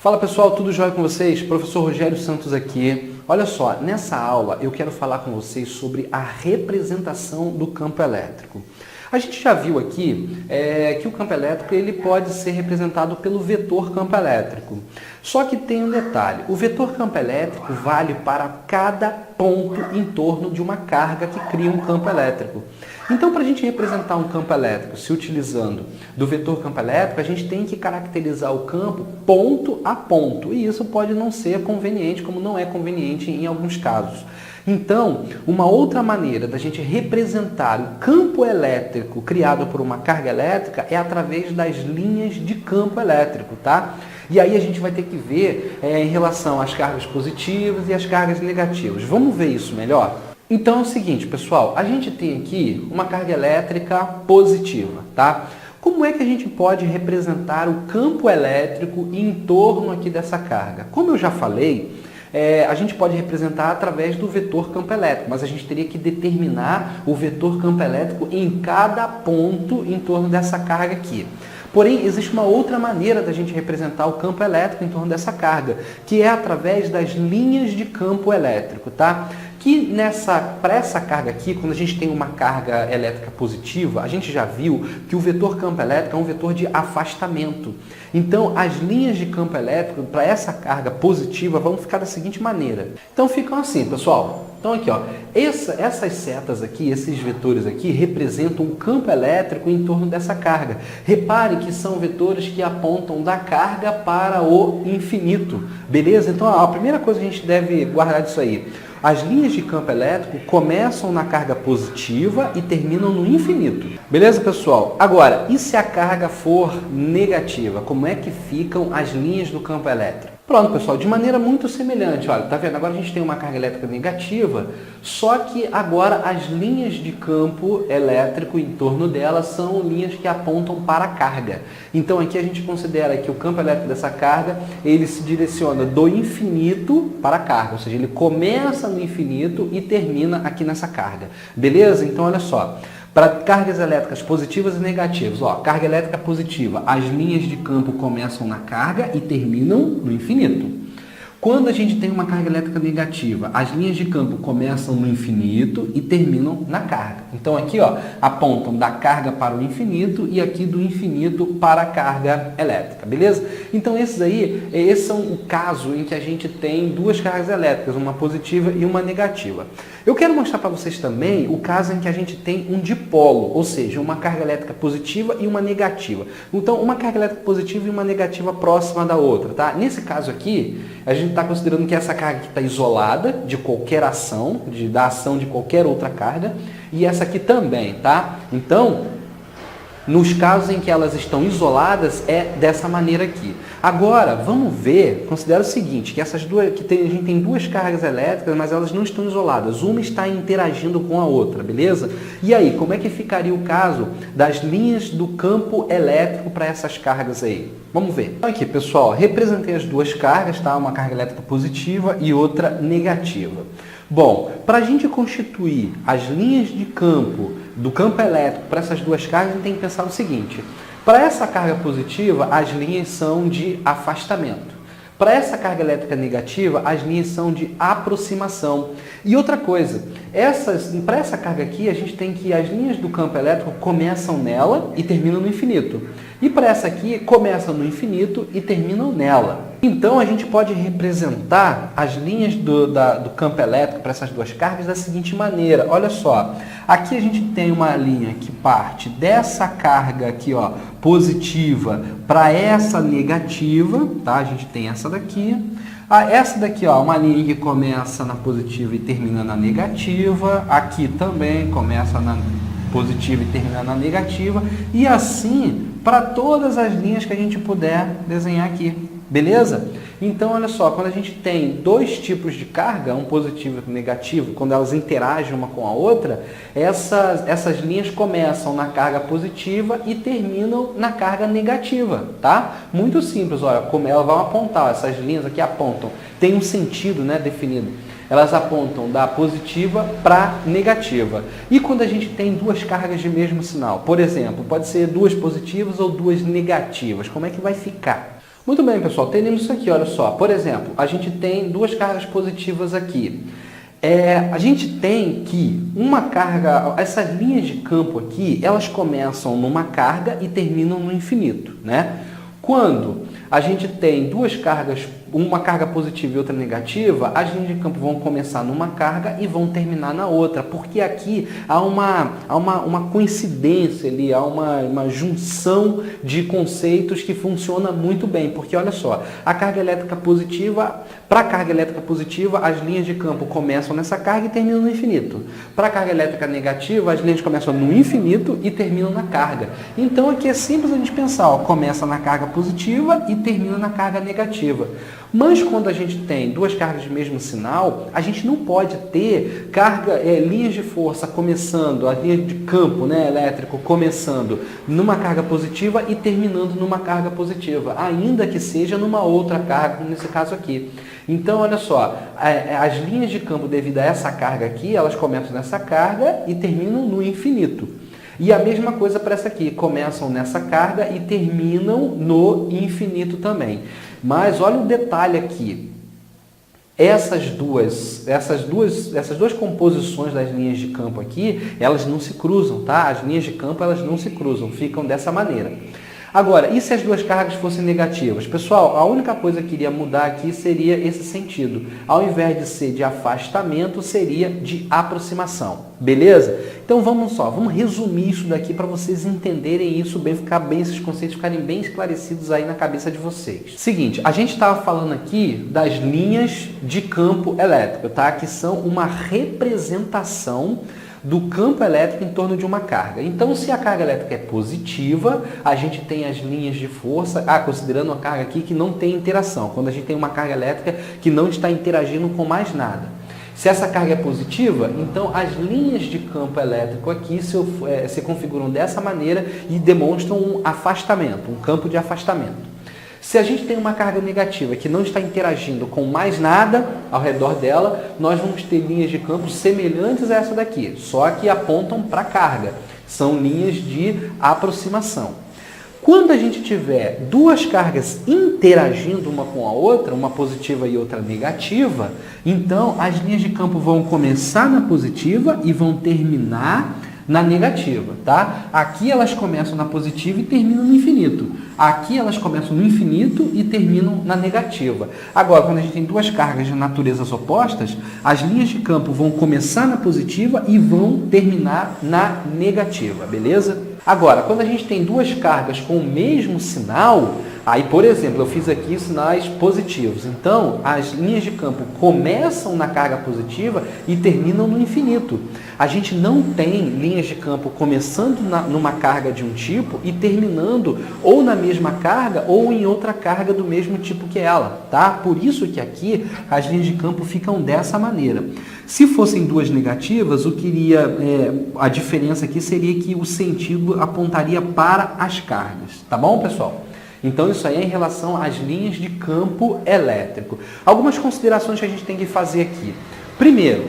Fala pessoal, tudo jóia com vocês? Professor Rogério Santos aqui. Olha só, nessa aula eu quero falar com vocês sobre a representação do campo elétrico. A gente já viu aqui que o campo elétrico ele pode ser representado pelo vetor campo elétrico. Só que tem um detalhe, o vetor campo elétrico vale para cada ponto em torno de uma carga que cria um campo elétrico. Então, para a gente representar um campo elétrico se utilizando do vetor campo elétrico, a gente tem que caracterizar o campo ponto a ponto. E isso pode não ser conveniente, como não é conveniente em alguns casos. Então, uma outra maneira da gente representar o campo elétrico criado por uma carga elétrica é através das linhas de campo elétrico, tá? E aí a gente vai ter que ver em relação às cargas positivas e às cargas negativas. Vamos ver isso melhor? Então é o seguinte, pessoal, a gente tem aqui uma carga elétrica positiva, tá? Como é que a gente pode representar o campo elétrico em torno aqui dessa carga? Como eu já falei, a gente pode representar através do vetor campo elétrico, mas a gente teria que determinar o vetor campo elétrico em cada ponto em torno dessa carga aqui. Porém, existe uma outra maneira da gente representar o campo elétrico em torno dessa carga, que é através das linhas de campo elétrico, tá? Que para essa carga aqui, quando a gente tem uma carga elétrica positiva, a gente já viu que o vetor campo elétrico é um vetor de afastamento. Então, as linhas de campo elétrico para essa carga positiva vão ficar da seguinte maneira. Então, ficam assim, pessoal. Então, aqui, ó, essas setas aqui, esses vetores aqui, representam o campo elétrico em torno dessa carga. Repare que são vetores que apontam da carga para o infinito, beleza? Então, a primeira coisa que a gente deve guardar disso aí. As linhas de campo elétrico começam na carga positiva e terminam no infinito. Beleza, pessoal? Agora, e se a carga for negativa? Como é que ficam as linhas do campo elétrico? Pronto, pessoal, de maneira muito semelhante. Olha, tá vendo? Agora a gente tem uma carga elétrica negativa, só que agora as linhas de campo elétrico em torno dela são linhas que apontam para a carga. Então aqui a gente considera que o campo elétrico dessa carga, ele se direciona do infinito para a carga, ou seja, ele começa no infinito e termina aqui nessa carga. Beleza? Então olha só. Para cargas elétricas positivas e negativas, ó, carga elétrica positiva, as linhas de campo começam na carga e terminam no infinito. Quando a gente tem uma carga elétrica negativa, as linhas de campo começam no infinito e terminam na carga. Então aqui, ó, apontam da carga para o infinito e aqui do infinito para a carga elétrica, beleza? Então esses são o caso em que a gente tem duas cargas elétricas, uma positiva e uma negativa. Eu quero mostrar para vocês também o caso em que a gente tem um dipolo, ou seja, uma carga elétrica positiva e uma negativa. Então, uma carga elétrica positiva e uma negativa próxima da outra, tá? Nesse caso aqui, a gente está considerando que essa carga aqui está isolada de qualquer ação, da ação de qualquer outra carga, e essa aqui também, tá? Então, nos casos em que elas estão isoladas, é dessa maneira aqui. Agora, vamos ver, considera o seguinte, que essas duas, a gente tem duas cargas elétricas, mas elas não estão isoladas. Uma está interagindo com a outra, beleza? E aí, como é que ficaria o caso das linhas do campo elétrico para essas cargas aí? Vamos ver. Então aqui, pessoal, representei as duas cargas, tá? Uma carga elétrica positiva e outra negativa. Bom, para a gente constituir as linhas de campo do campo elétrico para essas duas cargas, a gente tem que pensar o seguinte. Para essa carga positiva, as linhas são de afastamento. Para essa carga elétrica negativa, as linhas são de aproximação. E outra coisa, para essa carga aqui, a gente tem que as linhas do campo elétrico começam nela e terminam no infinito. E para essa aqui, começam no infinito e terminam nela. Então, a gente pode representar as linhas do campo elétrico para essas duas cargas da seguinte maneira. Olha só, aqui a gente tem uma linha que parte dessa carga aqui, ó, positiva para essa negativa, tá? A gente tem essa daqui. Essa daqui, ó, uma linha que começa na positiva e termina na negativa. Aqui também começa na positiva e termina na negativa. E assim, para todas as linhas que a gente puder desenhar aqui. Beleza? Então, olha só, quando a gente tem dois tipos de carga, um positivo e um negativo, quando elas interagem uma com a outra, essas linhas começam na carga positiva e terminam na carga negativa, tá? Muito simples, olha, como elas vão apontar, essas linhas aqui apontam, tem um sentido, né, definido. Elas apontam da positiva para negativa. E quando a gente tem duas cargas de mesmo sinal, por exemplo, pode ser duas positivas ou duas negativas, como é que vai ficar? Muito bem, pessoal, teremos isso aqui, olha só. Por exemplo, a gente tem duas cargas positivas aqui. A gente tem que uma carga, essas linhas de campo aqui, elas começam numa carga e terminam no infinito, né? Quando a gente tem duas cargas, uma carga positiva e outra negativa, as linhas de campo vão começar numa carga e vão terminar na outra, porque aqui há uma coincidência ali, há uma junção de conceitos que funciona muito bem, porque olha só, a carga elétrica positiva, para a carga elétrica positiva, as linhas de campo começam nessa carga e terminam no infinito. Para a carga elétrica negativa, as linhas começam no infinito e terminam na carga. Então aqui é simples a gente pensar, ó, começa na carga positiva e termina na carga negativa. Mas quando a gente tem duas cargas de mesmo sinal, a gente não pode ter linhas de força começando, a linha de campo, né, elétrico começando numa carga positiva e terminando numa carga positiva, ainda que seja numa outra carga, como nesse caso aqui. Então, olha só, as linhas de campo devido a essa carga aqui, elas começam nessa carga e terminam no infinito. E a mesma coisa para essa aqui, começam nessa carga e terminam no infinito também. Mas olha o detalhe aqui, essas duas composições das linhas de campo aqui, elas não se cruzam, tá? As linhas de campo, elas não se cruzam, ficam dessa maneira. Agora, e se as duas cargas fossem negativas? Pessoal, a única coisa que iria mudar aqui seria esse sentido. Ao invés de ser de afastamento, seria de aproximação. Beleza? Então vamos resumir isso daqui para vocês entenderem isso bem, esses conceitos ficarem bem esclarecidos aí na cabeça de vocês. Seguinte, a gente estava falando aqui das linhas de campo elétrico, tá? Que são uma representação do campo elétrico em torno de uma carga. Então, se a carga elétrica é positiva, a gente tem as linhas de força, considerando uma carga aqui que não tem interação, quando a gente tem uma carga elétrica que não está interagindo com mais nada. Se essa carga é positiva, então as linhas de campo elétrico aqui se configuram dessa maneira e demonstram um afastamento, um campo de afastamento. Se a gente tem uma carga negativa que não está interagindo com mais nada ao redor dela, nós vamos ter linhas de campo semelhantes a essa daqui, só que apontam para a carga. São linhas de aproximação. Quando a gente tiver duas cargas interagindo uma com a outra, uma positiva e outra negativa, então as linhas de campo vão começar na positiva e vão terminar na negativa, tá? Aqui elas começam na positiva e terminam no infinito. Aqui elas começam no infinito e terminam na negativa. Agora, quando a gente tem duas cargas de naturezas opostas, as linhas de campo vão começar na positiva e vão terminar na negativa, beleza? Agora, quando a gente tem duas cargas com o mesmo sinal, aí, por exemplo, eu fiz aqui sinais positivos. Então, as linhas de campo começam na carga positiva e terminam no infinito. A gente não tem linhas de campo começando numa carga de um tipo e terminando ou na mesma carga ou em outra carga do mesmo tipo que ela, tá? Por isso que aqui as linhas de campo ficam dessa maneira. Se fossem duas negativas, a diferença aqui seria que o sentido apontaria para as cargas, tá bom, pessoal? Então, isso aí é em relação às linhas de campo elétrico. Algumas considerações que a gente tem que fazer aqui. Primeiro,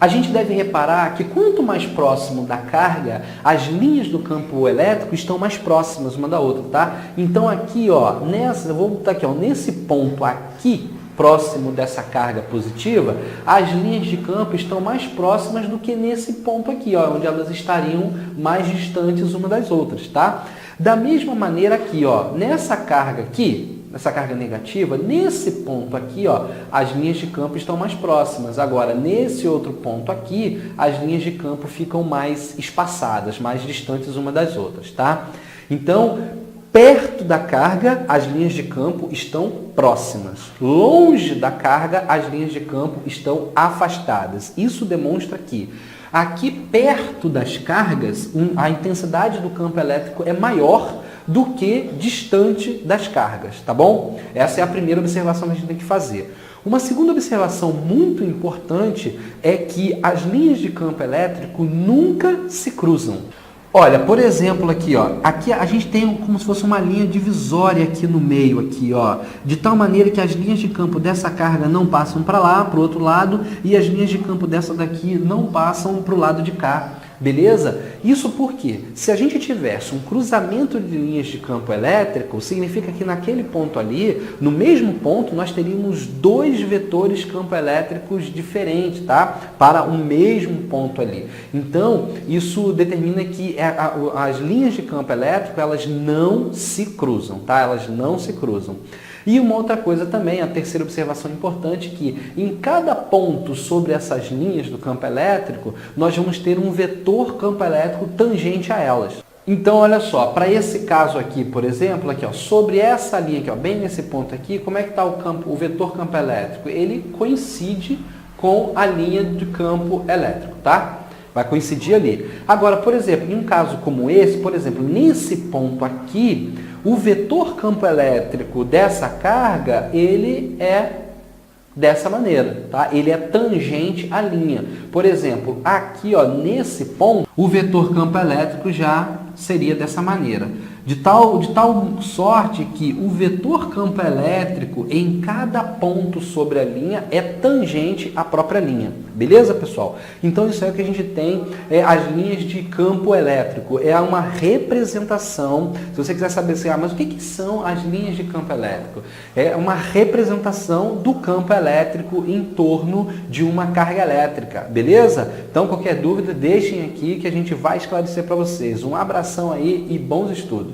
a gente deve reparar que quanto mais próximo da carga, as linhas do campo elétrico estão mais próximas uma da outra, tá? Então, aqui, ó, eu vou botar aqui, ó, nesse ponto aqui, próximo dessa carga positiva, as linhas de campo estão mais próximas do que nesse ponto aqui, ó, onde elas estariam mais distantes uma das outras, tá? Da mesma maneira aqui, ó, nessa carga aqui, nessa carga negativa, nesse ponto aqui, ó, as linhas de campo estão mais próximas. Agora, nesse outro ponto aqui, as linhas de campo ficam mais espaçadas, mais distantes uma das outras, tá? Então, perto da carga, as linhas de campo estão próximas. Longe da carga, as linhas de campo estão afastadas. Isso demonstra que aqui perto das cargas, a intensidade do campo elétrico é maior do que distante das cargas, tá bom? Essa é a primeira observação que a gente tem que fazer. Uma segunda observação muito importante é que as linhas de campo elétrico nunca se cruzam. Olha, por exemplo, aqui, ó, aqui a gente tem como se fosse uma linha divisória aqui no meio, aqui, ó, de tal maneira que as linhas de campo dessa carga não passam para lá, para o outro lado, e as linhas de campo dessa daqui não passam para o lado de cá Beleza? Isso porque, se a gente tivesse um cruzamento de linhas de campo elétrico, significa que naquele ponto ali, no mesmo ponto, nós teríamos dois vetores campo elétricos diferentes, tá? Para o mesmo ponto ali. Então, isso determina que as linhas de campo elétrico, elas não se cruzam, tá? Elas não se cruzam. E uma outra coisa também, a terceira observação importante, que em cada ponto sobre essas linhas do campo elétrico, nós vamos ter um vetor campo elétrico tangente a elas. Então, olha só, para esse caso aqui, por exemplo, aqui, ó, sobre essa linha aqui, ó, bem nesse ponto aqui, como é que está o vetor campo elétrico? Ele coincide com a linha de campo elétrico, tá? Vai coincidir ali. Agora, por exemplo, em um caso como esse, por exemplo, nesse ponto aqui, o vetor campo elétrico dessa carga, ele é dessa maneira, tá? Ele é tangente à linha. Por exemplo, aqui, ó, nesse ponto, o vetor campo elétrico já seria dessa maneira. De tal sorte que o vetor campo elétrico em cada ponto sobre a linha é tangente à própria linha. Beleza, pessoal? Então isso é o que a gente tem, as linhas de campo elétrico. É uma representação, se você quiser saber assim, mas o que são as linhas de campo elétrico? É uma representação do campo elétrico em torno de uma carga elétrica. Beleza? Então qualquer dúvida, deixem aqui que a gente vai esclarecer para vocês. Um abração aí e bons estudos.